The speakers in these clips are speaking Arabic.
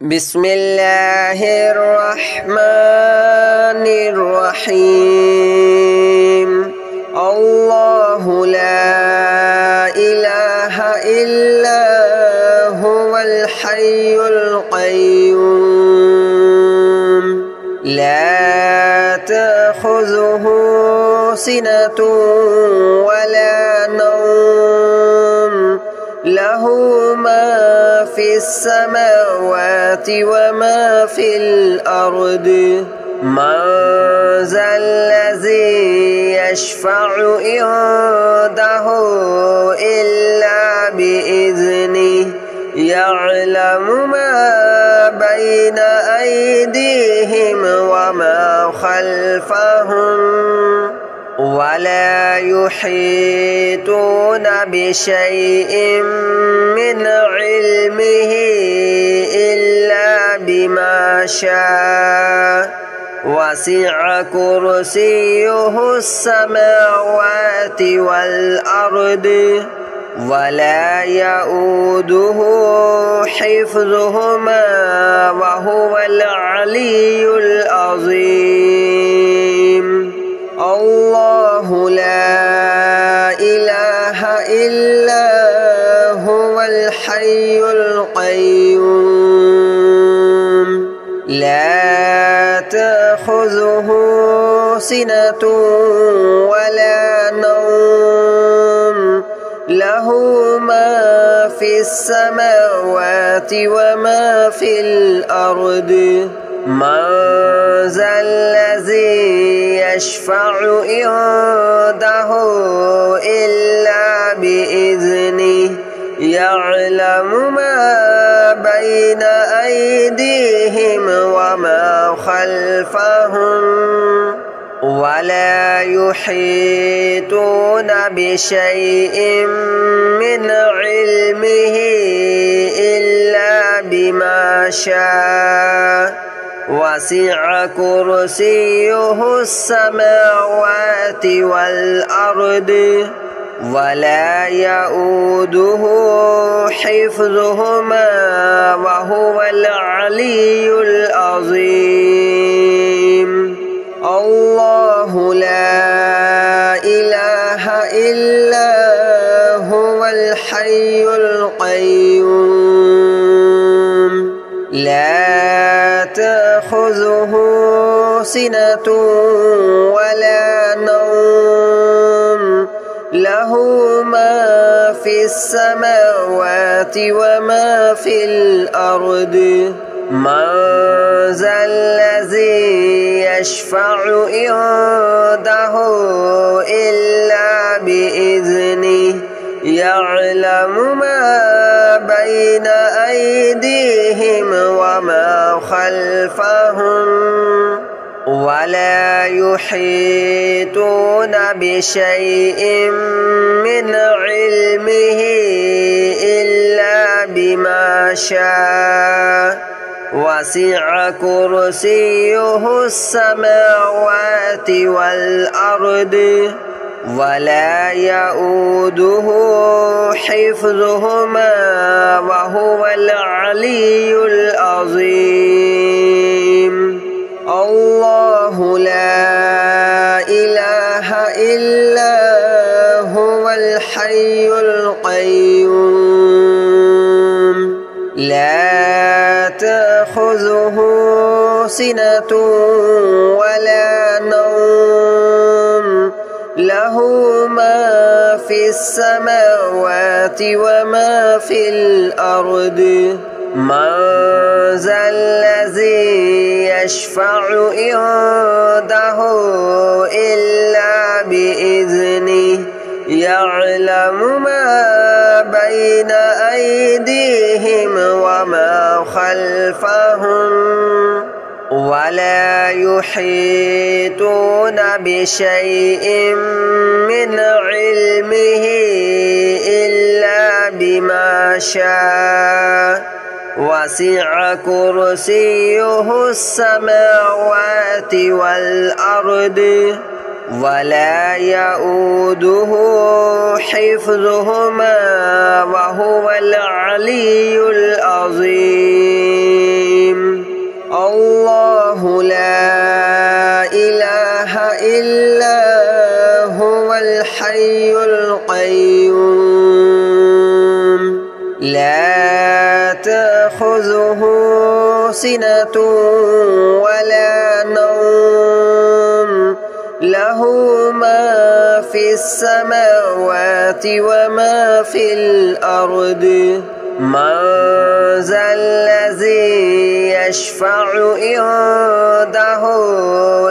بسم الله الرحمن الرحيم الله لا إله إلا هو الحي القيوم لا تأخذه سنة ولا نوم له ما في السماوات وما في الأرض من ذا الذي يشفع عنده إلا بإذنه يعلم ما بين أيديهم وما خلفهم ولا يحيطون بشيء من علمه إلا بما شاء وسع كرسيه السماوات والأرض ولا يؤوده حفظهما وهو العلي العظيم الله لا إله إلا هو الحي القيوم لا تأخذه سنة ولا نوم له ما في السماوات وما في الأرض من ذا الذي يشفع عنده إلا بإذنه يعلم ما بين أيديهم وما خلفهم ولا يحيطون بشيء من علمه إلا بما شاء وسع كرسيه السماوات والأرض ولا يؤوده حفظهما وهو العلي العظيم الله لا إله إلا هو الحي القيوم لا تأخذه سنة ولا نوم له ما في السماوات وما في الأرض من ذا الذي يشفع عنده إلا بإذنه يعلم ما بين أيديهم وما خلفهم ولا يحيطون بشيء من علمه إلا بما شاء وسع كرسيه السماوات والأرض ولا يؤوده حفظهما وهو العلي العظيم الله لا إله إلا هو الحي القيوم لا تأخذه سنة ولا نوم له ما في السماوات وما في الأرض من ذا الذي يشفع عنده إلا بإذنه يعلم ما بين أيديهم وما خلفهم ولا يحيطون بشيء من علمه إلا بما شاء وسع كرسيه السماوات والأرض ولا يؤوده حفظهما وهو العلي العظيم. تأخذه سنة ولا نوم له ما في السماوات وما في الأرض من ذا الذي يشفع عنده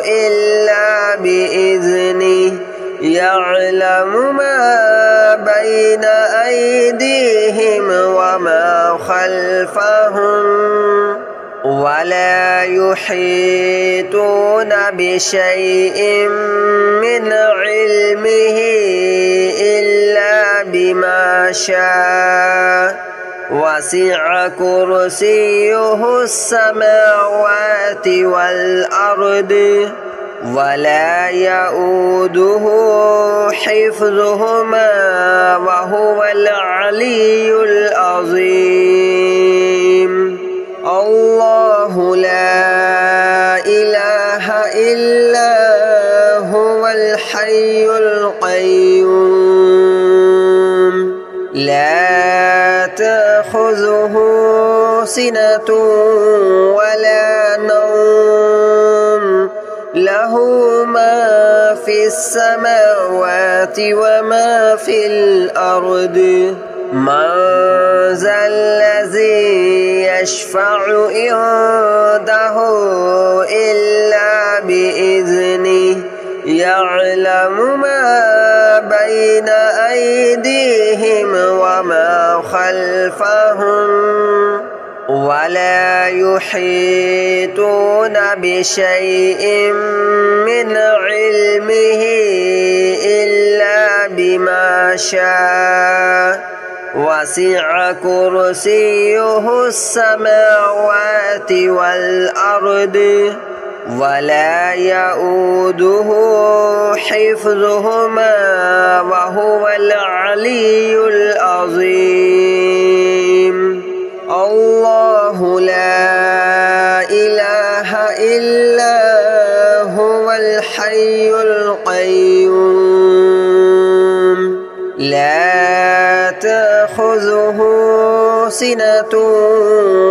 إلا بإذنه يعلم ما بين أيديهم وما خلفهم ولا يحيطون بشيء من علمه إلا بما شاء وسع كرسيه السماوات والأرض ولا يؤوده حفظهما وهو العلي العظيم الله لا إله إلا هو الحي القيوم لا تأخذه سنة ولا نوم له ما في السماوات وما في الأرض من ذا الذي يشفع عنده إلا بإذنه يعلم ما بين أيديهم وما خلفهم ولا يحيطون بشيء من علمه إلا بما شاء وسع كرسيه السماوات والأرض ولا يؤوده حفظهما وهو العلي العظيم الله لا إله إلا هو الحي القيوم لا تأخذه سنة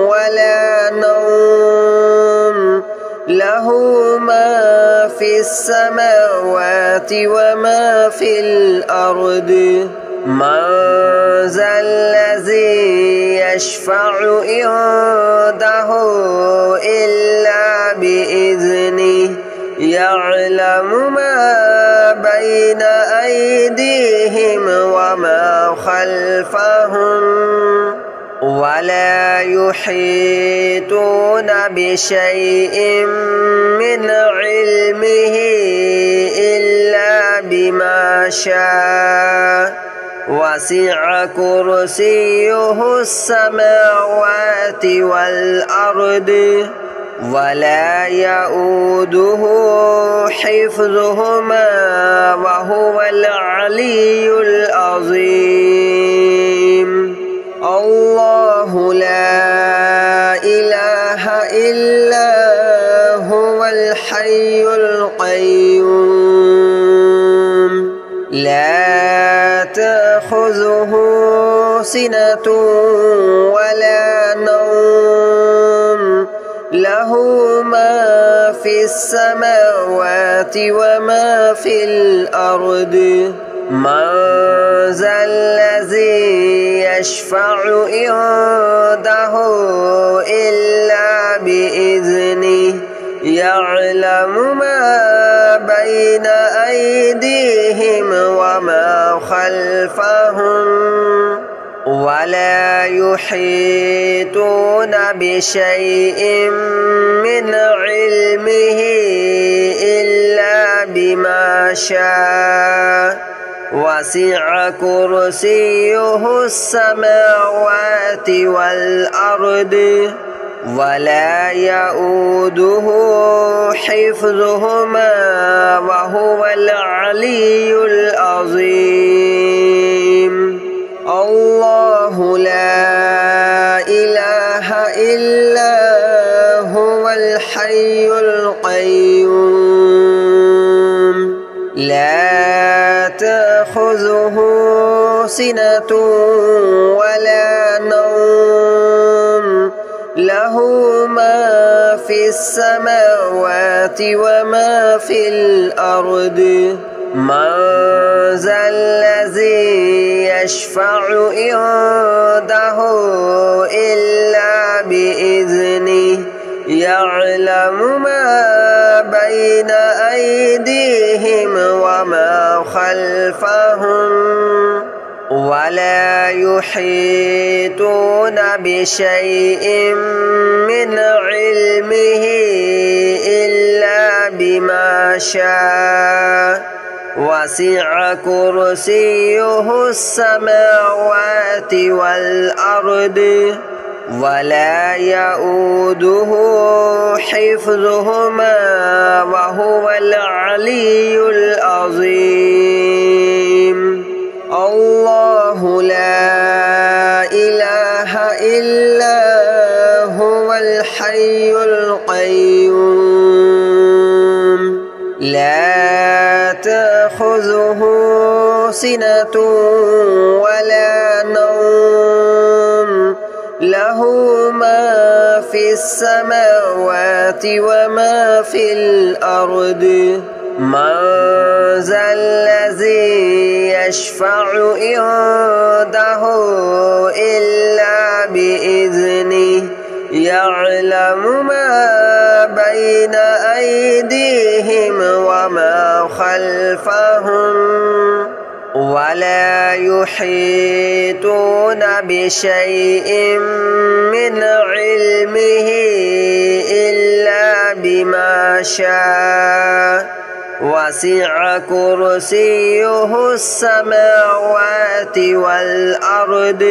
ولا نوم له ما في السماوات وما في الأرض من ذا الذي يشفع عنده إلا بإذنه يعلم ما بين أيديهم وما خلفهم ولا يحيطون بشيء من علمه إلا بما شاء وسع كرسيه السماوات والأرض ولا يؤوده حفظهما وهو العلي العظيم الله لا إله إلا هو الحي القيوم لا تأخذه سنة ولا نوم له ما في السماوات وما في الأرض من ذا الذي يشفع عنده إلا بإذنه يعلم ما بين أيديهم وما خلفهم ولا يحيطون بشيء من علمه إلا بما شاء وسع كرسيه السماوات والأرض ولا يؤوده حفظهما وهو العلي العظيم الله لا إله إلا هو الحي القيوم لا تأخذه سنة ولا نوم له له ما في السماوات وما في الأرض من ذا الذي يشفع عنده إلا بإذنه يعلم ما بين أيديهم وما خلفهم ولا يحيطون بشيء من علمه إلا بما شاء وسع كرسيه السماوات والأرض ولا يؤوده حفظهما وهو العلي العظيم الله لا إله إلا هو الحي القيوم لا تأخذه سنة ولا نوم له ما في السماوات وما في الأرض من ذا الذي يشفع عنده إلا بإذنه يعلم ما بين أيديهم وما خلفهم ولا يحيطون بشيء من علمه إلا بما شاء وسع كرسيه السماوات والأرض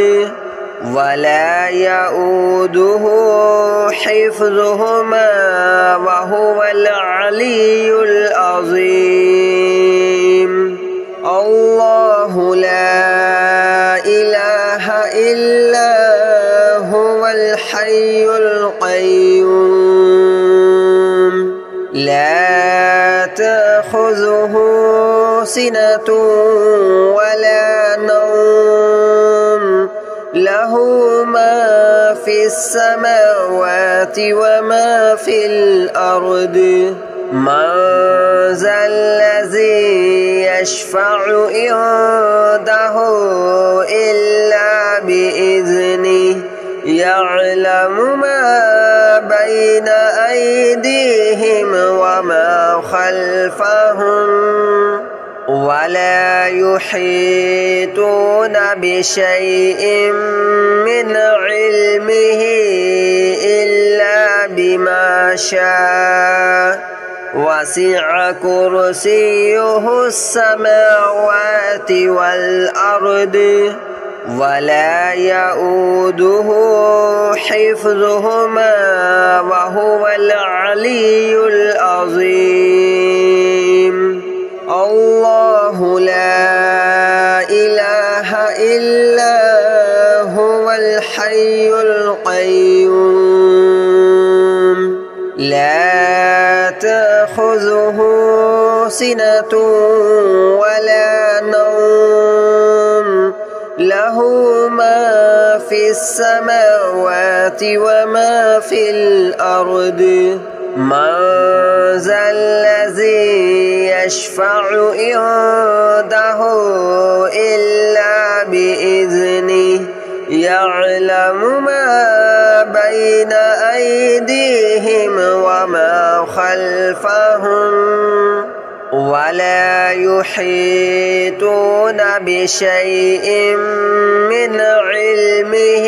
ولا يؤوده حفظهما وهو العلي العظيم الله لا إله إلا هو الحي القيوم لا تأخذه سنة ولا نوم له ما في السماوات وما في الأرض من ذا الذي يشفع عنده إلا بإذنه يعلم ما بين أيديهم وما خلفهم ولا يحيطون بشيء من علمه إلا بما شاء وسع كرسيه السماوات والأرض ولا يؤوده حفظهما وهو العلي العظيم الله لا إله إلا هو الحي القيوم لا تأخذه سنة ولا نوم له ما في السماوات وما في الأرض من ذا الذي يشفع عنده إلا بإذنه يعلم ما بين أيديهم وما خلفهم ولا يحيطون بشيء من علمه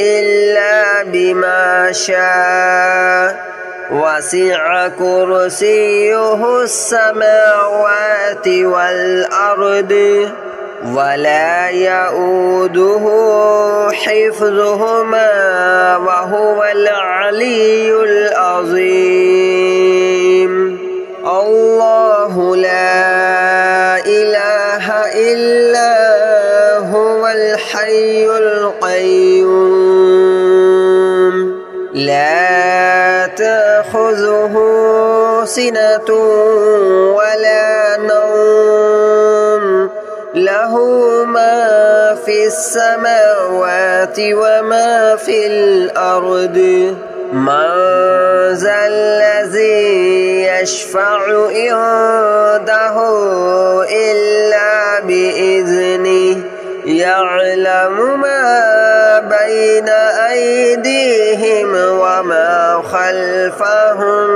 إلا بما شاء وسع كرسيه السماوات والأرض ولا يؤوده حفظهما وهو العلي العظيم الله لا إله إلا هو الحي القيوم لا تأخذه سنة ولا نوم له ما في السماوات وما في الأرض من ذا الذي يشفع عنده إلا بإذنه يعلم ما بين أيديهم وما خلفهم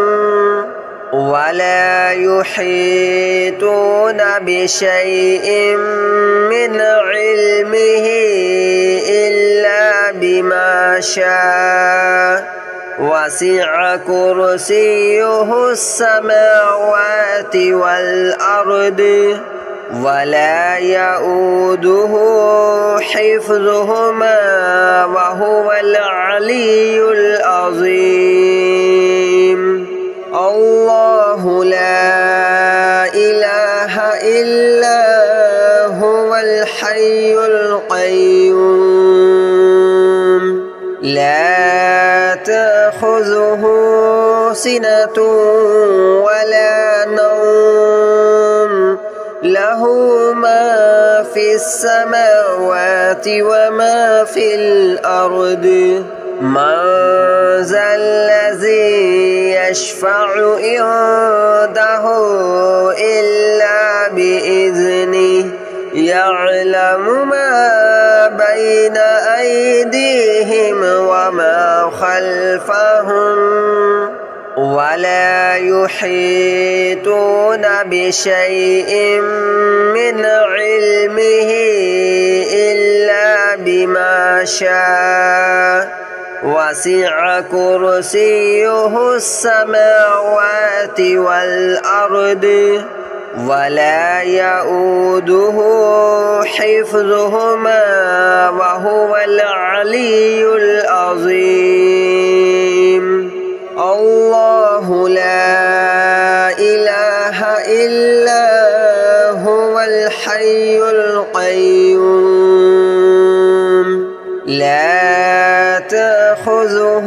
ولا يحيطون بشيء من علمه إلا بما شاء وسع كرسيه السماوات والأرض ولا يؤوده حفظهما وهو العلي العظيم الله لا إله إلا هو الحي القيوم لا تأخذه سنة ولا نوم له ما في السماوات وما في الأرض من ذا الذي يشفع عنده إلا بإذنه يعلم ما بين أيديهم وما خلفهم ولا يحيطون بشيء من علمه إلا بما شاء وسع كرسيه السماوات والأرض ولا يؤوده حفظهما وهو العلي العظيم الله لا إله إلا هو الحي القيوم لا تأخذه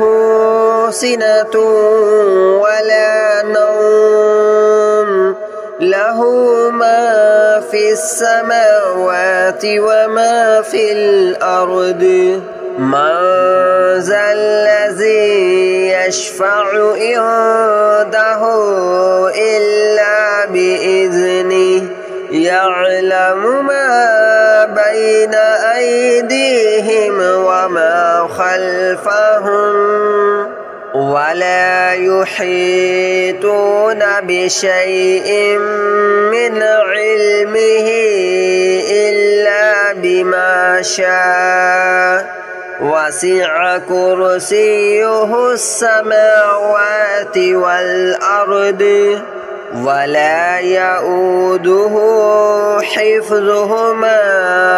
سنة ولا نوم له ما في السماوات وما في الأرض من ذا الذي يشفع عنده إلا بإذنه يعلم ما بين أيديهم وما خلفهم ولا يحيطون بشيء من علمه إلا بما شاء وسع كرسيه السماوات والأرض ولا يؤوده حفظهما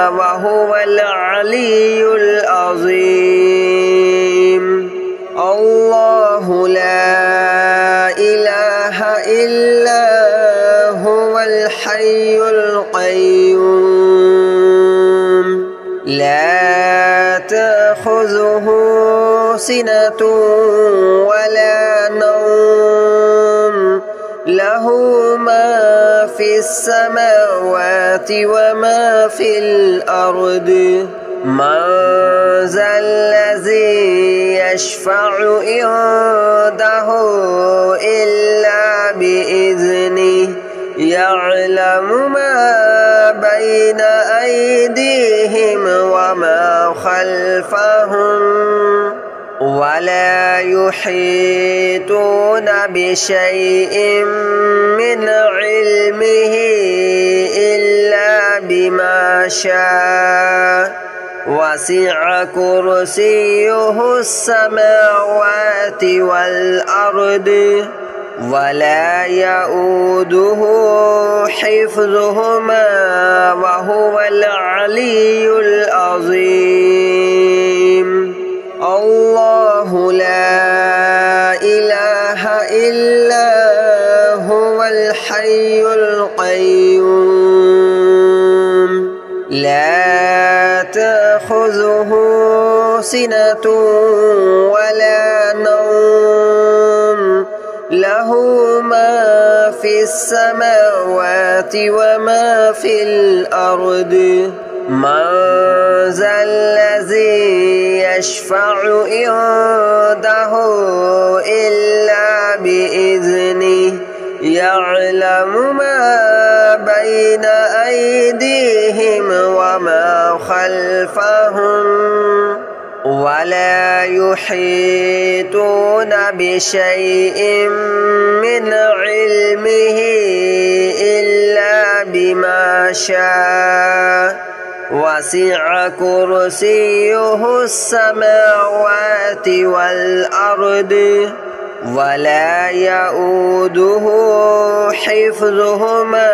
وهو العلي العظيم الله لا إله إلا هو الحي القيوم لا تأخذه سنة ولا نوم له ما في السماوات وما في الأرض من ذا الذي يشفع عنده إلا بإذنه يعلم ما بين أيديهم وما خلفهم ولا يحيطون بشيء من علمه إلا بما شاء وسع كرسيه السماوات والأرض ولا يؤوده حفظهما وهو العلي العظيم الله لا إله إلا هو الحي القيوم لا تأخذه سنة ولا نوم له ما في السماوات وما في الأرض من ذا الذي يشفع عنده إلا بإذنه يعلم ما بين أيديهم وما خلفهم ولا يحيطون بشيء من علمه إلا بما شاء وسع كرسيه السماوات والأرض ولا يؤوده حفظهما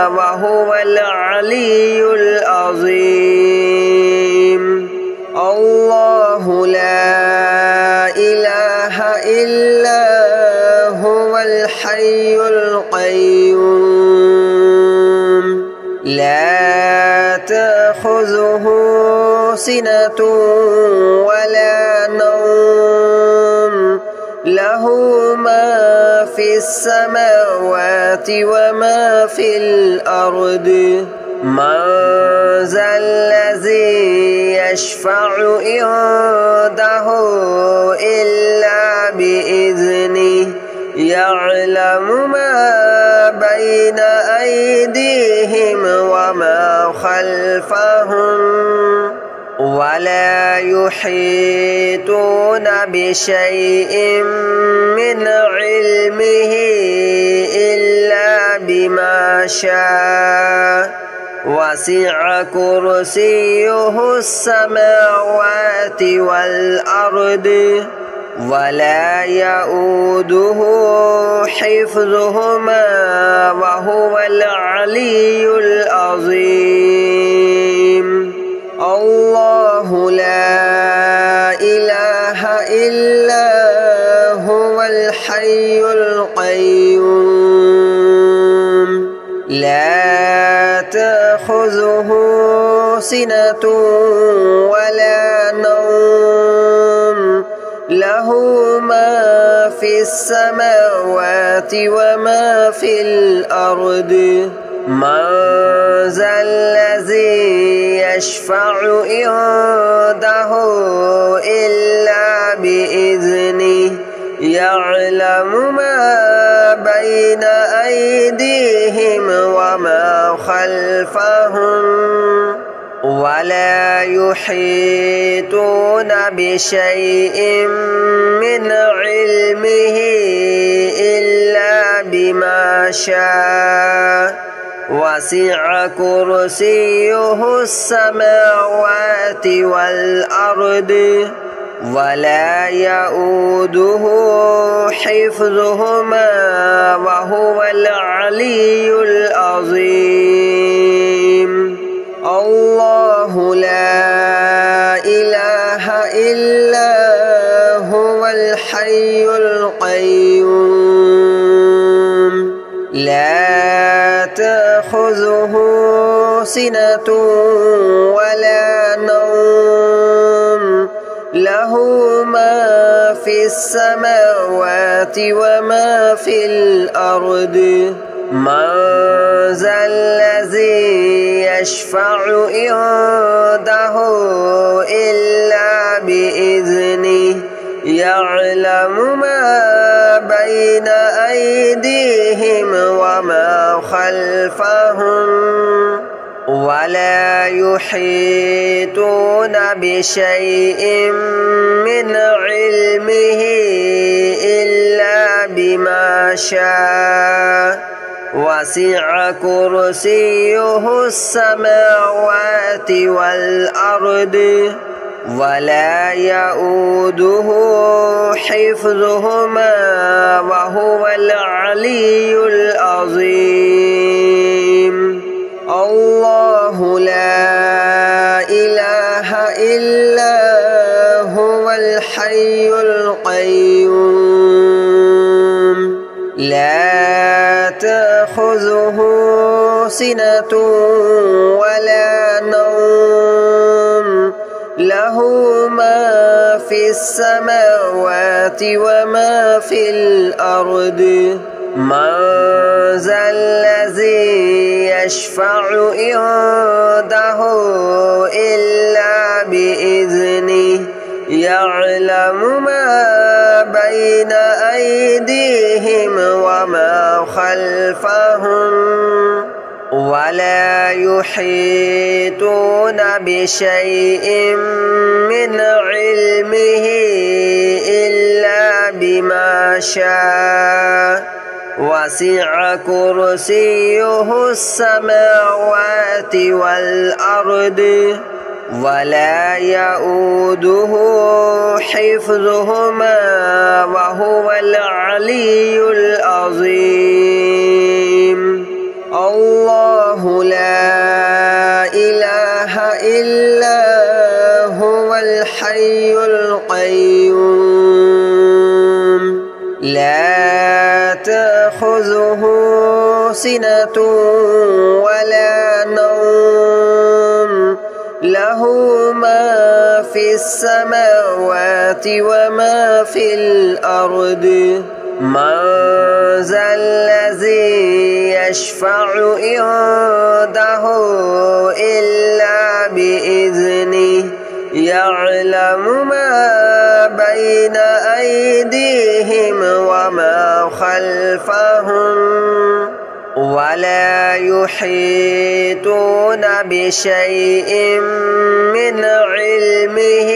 وهو العلي العظيم الله لا إله إلا هو الحي القيوم لا تأخذه سنة ولا نوم له ما في السماوات وما في الأرض من ذا الذي يشفع عنده إلا بإذنه يعلم ما بين أيديهم وما خلفهم ولا يحيطون بشيء من علمه إلا بما شاء وسع كرسيه السماوات والأرض ولا يؤوده حفظهما وهو العلي العظيم الله لا إله إلا هو الحي القيوم لا تأخذه سنة ولا نوم له ما في السماوات وما في الأرض من ذا الذي يشفع عنده إلا بإذنه يعلم ما بين أيديهم وما خلفهم ولا يحيطون بشيء من علمه إلا بما شاء وسع كرسيه السماوات والأرض ولا يؤوده حفظهما وهو العلي العظيم الله لا إله إلا هو الحي القيوم لا تأخذه سنة ولا نوم له ما في السماوات وما في الأرض من ذا الذي يشفع عنده إلا بإذنه يعلم ما بين أيديهم وما خلفهم ولا يحيطون بشيء من علمه إلا بما شاء وسع كرسيه السماوات والأرض ولا يؤوده حفظهما وهو العلي العظيم الله لا إله إلا هو الحي القيوم لا تأخذه سنة ولا نوم له ما في السماوات وما في الأرض من ذا الذي يشفع عنده إلا بإذنه يعلم ما بين أيديهم وما خلفهم ولا يحيطون بشيء من علمه إلا بما شاء وسع كرسيه السماوات والأرض ولا يؤوده حفظهما وهو العلي العظيم الله لا إله إلا هو الحي القيوم لا تأخذه سنة ولا نوم له ما في السماوات وما في الأرض من ذا الذي يشفع عنده إلا بإذنه يعلم ما بين أيديهم وما خلفهم ولا يحيطون بشيء من علمه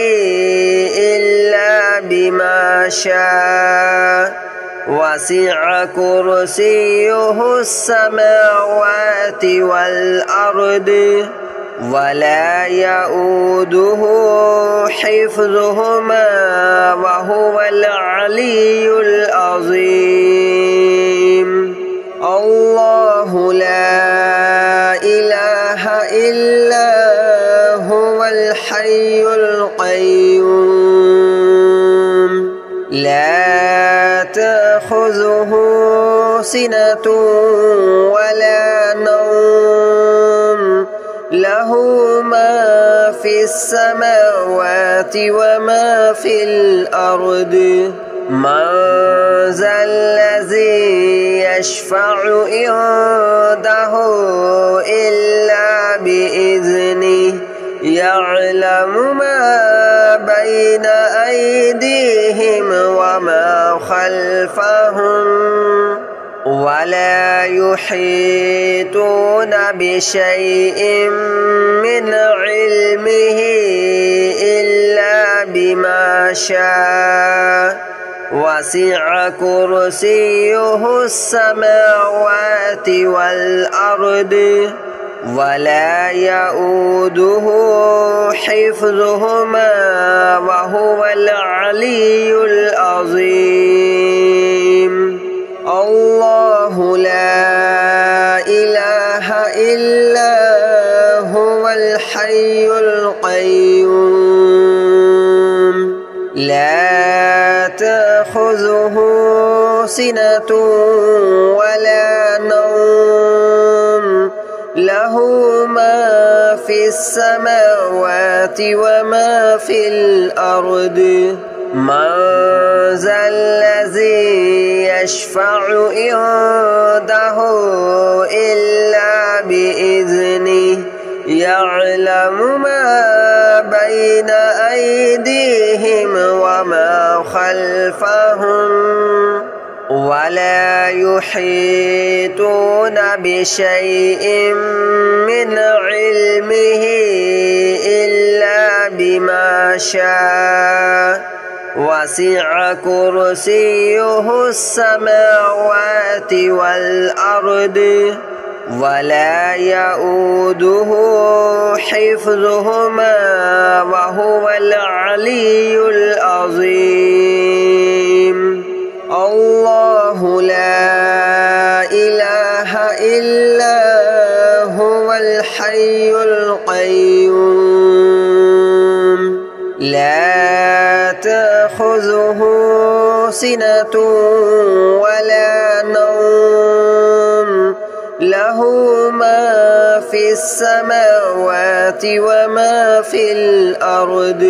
إلا بما شاء وسع كرسيه السماوات والأرض ولا يؤوده حفظهما وهو العلي العظيم الله لا إله إلا هو الحي القيوم لا تأخذه سنة ولا نوم له ما في السماوات وما في الأرض من ذا الذي يشفع عنده إلا بإذنه يعلم ما بين أيديهم وما خلفهم ولا يحيطون بشيء من علمه إلا بما شاء وسع كرسيه السماوات والأرض ولا يؤوده حفظهما وهو العلي العظيم الله لا إله إلا هو الحي القيوم لا تأخذه سنة ولا نوم له ما في السماوات وما في الأرض من ذا الذي يشفع عنده إلا بإذنه يعلم ما بين أيديهم وما خلفهم ولا يحيطون بشيء من علمه إلا بما شاء وسع كرسيه السماوات والأرض ولا يؤوده حفظهما وهو العلي العظيم الله لا إله إلا هو الحي القيوم لا تأخذه سنة ولا نوم له ما في السماوات وما في الأرض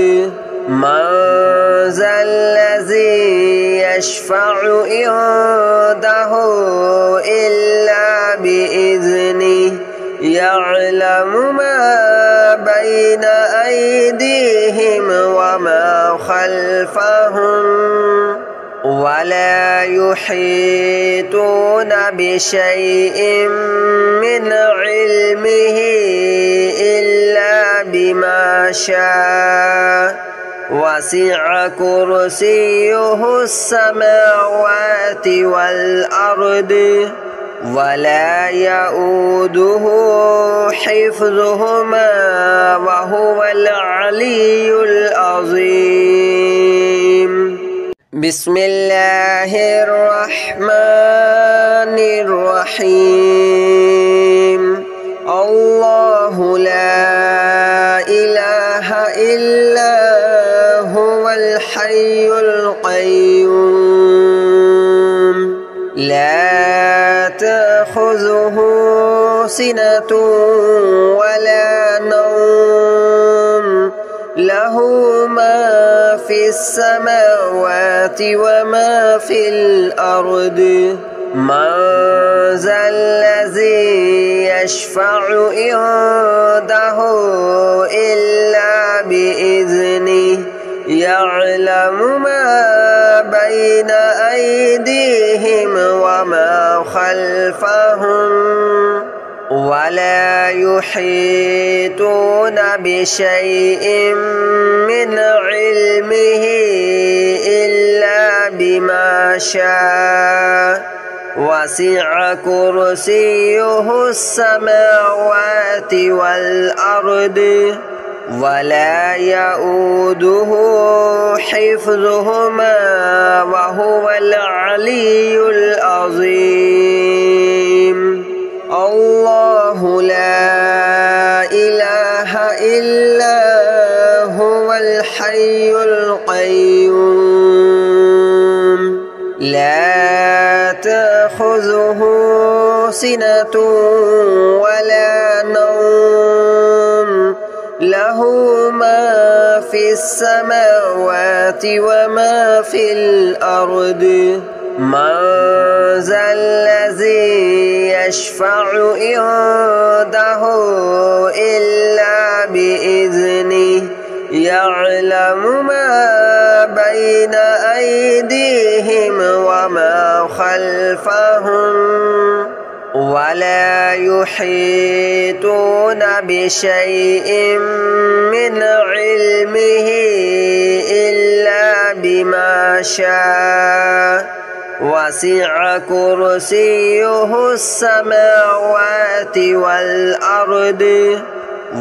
من ذا الذي يشفع عنده إلا بإذنه يعلم ما بين أيديهم وما خلفهم ولا يحيطون بشيء من علمه إلا بما شاء وسع كرسيه السماوات والأرض ولا يؤوده حفظهما وهو العلي العظيم. بسم الله الرحمن الرحيم. الله لا إله إلا هو الحي القيوم لا تأخذه سنة ولا نوم له ما في السماوات وما في الأرض من ذا الذي يشفع عنده إلا بإذنه يعلم ما بين أيديهم وما خلفهم ولا يحيطون بشيء من علمه إلا بما شاء وسع كرسيه السماوات والأرض ولا يؤوده حفظهما وهو العلي العظيم. الله لا إله إلا هو الحي القيوم لا تأخذه سنة ولا نوم له ما في السماوات وما في الأرض من ذا الذي يشفع عنده إلا بإذنه يعلم ما بين أيديهم وما خلفهم ولا يحيطون بشيء من علمه إلا بما شاء وسع كرسيه السماوات والأرض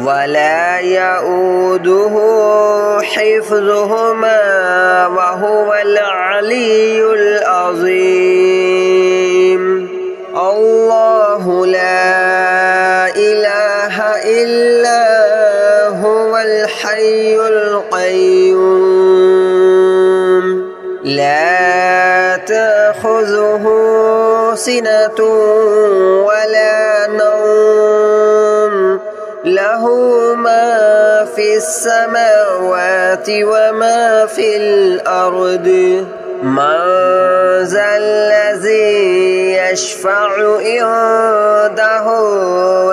ولا يؤوده حفظهما وهو العلي العظيم. الله لا إله إلا هو الحي القيوم لا تأخذه سنة ولا نوم له ما في السماوات وما في الأرض من ذا الذي يشفع عنده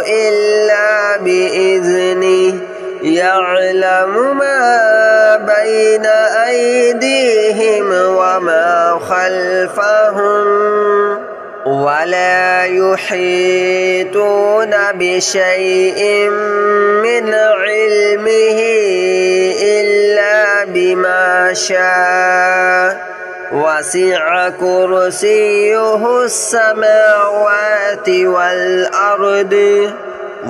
إلا بإذنه يعلم ما بين أيديهم وما خلفهم ولا يحيطون بشيء من علمه إلا بما شاء وسع كرسيه السماوات والأرض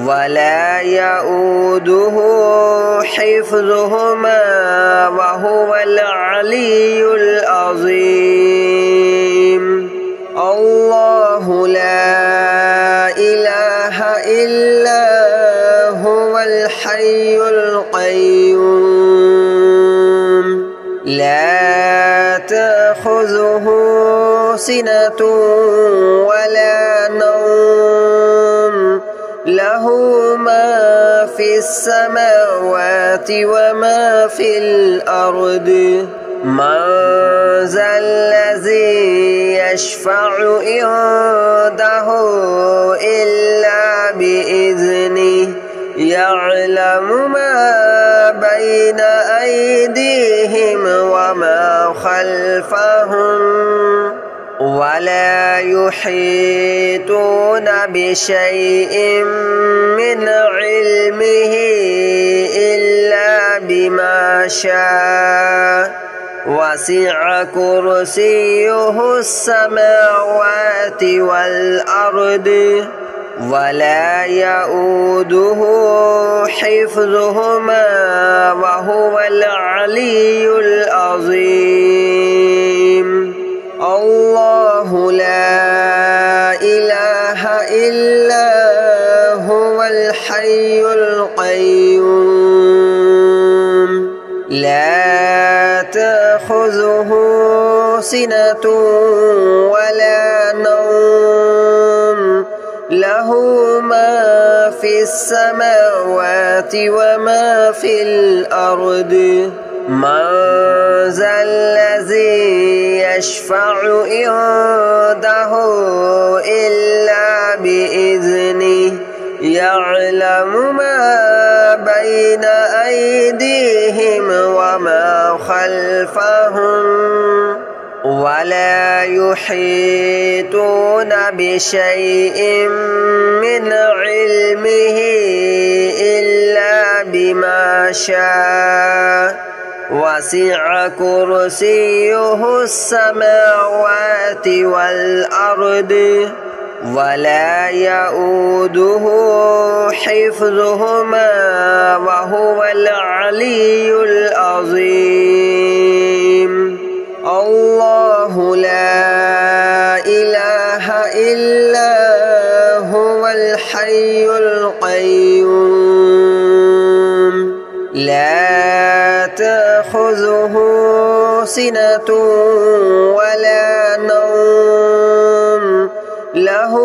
ولا يؤوده حفظهما وهو العلي العظيم. الله لا إله إلا هو الحي القيوم لا تأخذه سنة ولا نوم له ما في السماوات وما في الأرض من ذا الذي يشفع عنده إلا بإذنه يعلم ما بين أيديهم وما خلفهم ولا يحيطون بشيء من علمه إلا بما شاء وسع كرسيه السماوات والأرض ولا يؤوده حفظهما وهو العلي العظيم الله لا إله إلا هو الحي القيوم لا تأخذه سنة ولا نوم له ما في السماوات وما في الأرض من ذا الذي يشفع عنده إلا بإذنه يعلم ما بين أيديهم وما خلفهم ولا يحيطون بشيء من علمه إلا بما شاء وسع كرسيه السماوات والأرض ولا يؤوده حفظهما وهو العلي العظيم الله لا إله إلا هو الحي القيوم لا تأخذه سنة ولا نوم له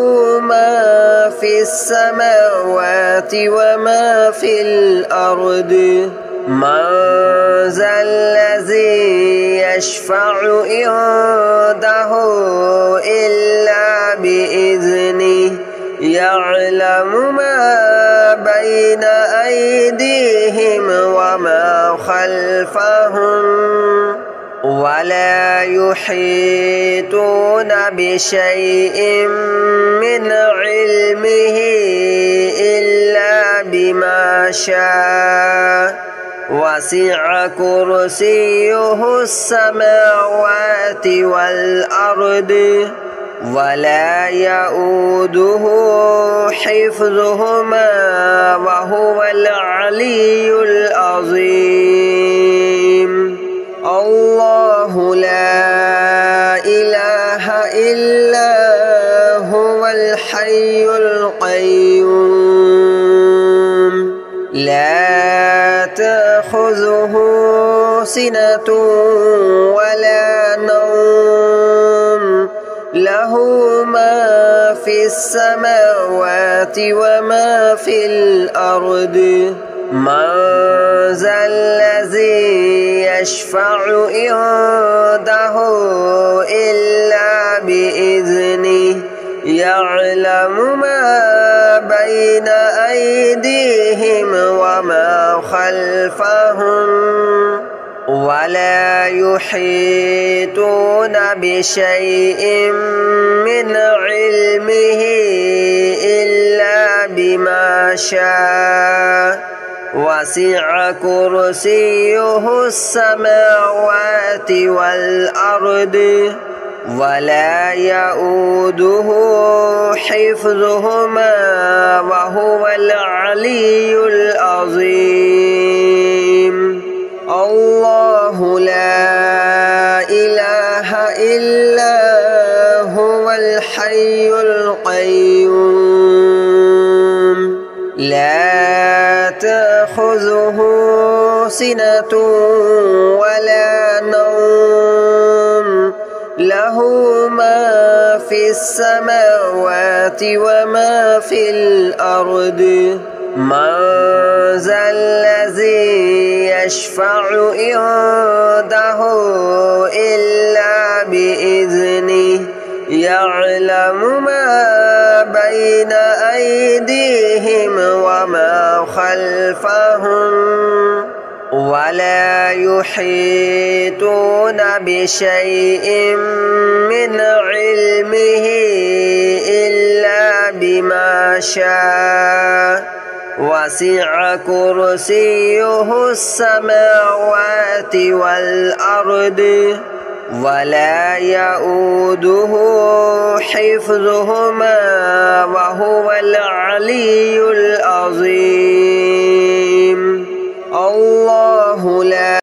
ما في السماوات وما في الأرض من ذا الذي يشفع عنده إلا بإذنه يعلم ما بين أيديهم وما خلفهم ولا يحيطون بشيء من علمه إلا بما شاء وسع كرسيه السماوات والأرض ولا يؤوده حفظهما وهو العلي العظيم الله لا إله إلا هو الحي القيوم لا تأخذه سنة ولا نوم له ما في السماوات وما في الأرض من ذا الذي يشفع عنده إلا بإذنه يعلم ما بين أيديهم وما خلفهم ولا يحيطون بشيء من علمه إلا بما شاء وسع كرسيه السماوات والأرض ولا يؤوده حفظهما وهو العلي العظيم الله لا إله إلا هو الحي القيوم لا تأخذه سنة ولا نوم له ما في السماوات وما في الأرض من ذا الذي يشفع عنده إلا بإذنه يعلم ما بين أيديهم وما خلفهم ولا يحيطون بشيء من علمه إلا بما شاء وسع كرسيه السماوات والأرض ولا يؤوده حفظهما وهو العلي العظيم